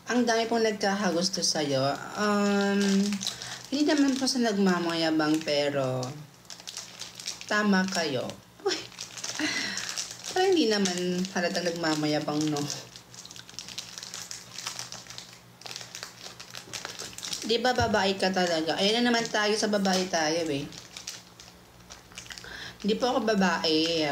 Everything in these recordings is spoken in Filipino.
Ang dami pong nagkakagusto sa'yo. Hindi naman po sa nagmamayabang pero tama kayo. Uy, parang hindi naman halatang nagmamayabang, no? Di ba babae ka talaga? Ayun na naman tayo sa babae tayo eh. Hindi po ako babae.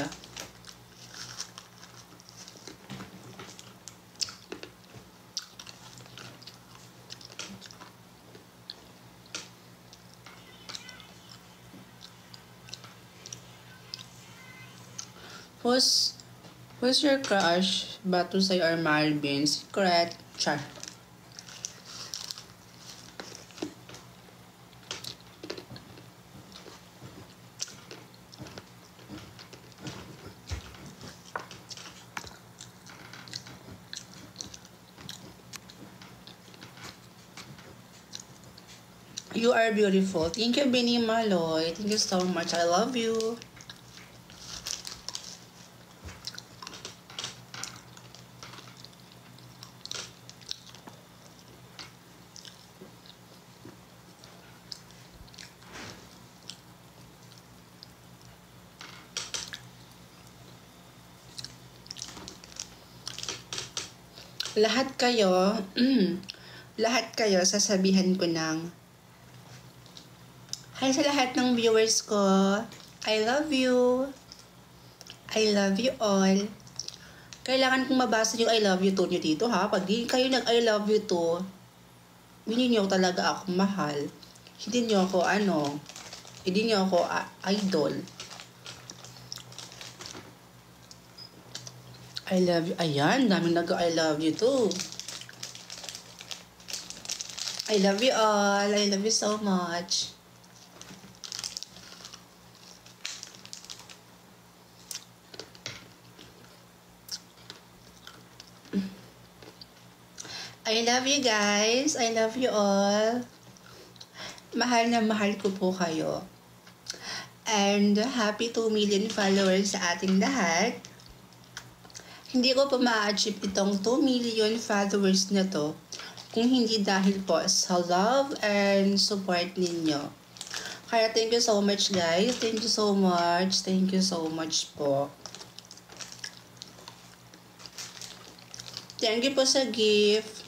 Who's your crush? Batusay or Marvin? Secret. Char. You are beautiful. Thank you, Benny Maloy. Thank you so much. I love you. Lahat kayo, sasabihan ko ng hi sa lahat ng viewers ko. I love you. I love you all. Kailangan kong mabasa yung I love you to nyo dito ha. Pag di kayo nag I love you to, hindi nyo talaga ako mahal. Hindi nyo ako hindi nyo ako idol. I love you. Ayan, daming I love you too. I love you all. I love you so much. I love you guys. I love you all. Mahal na mahal ko po kayo. And happy 2 million followers sa ating lahat. Hindi ko pa ma-achieve itong 2 million followers na to kung hindi dahil po sa love and support ninyo. Kaya thank you so much guys. Thank you so much. Thank you so much po. Thank you po sa gift.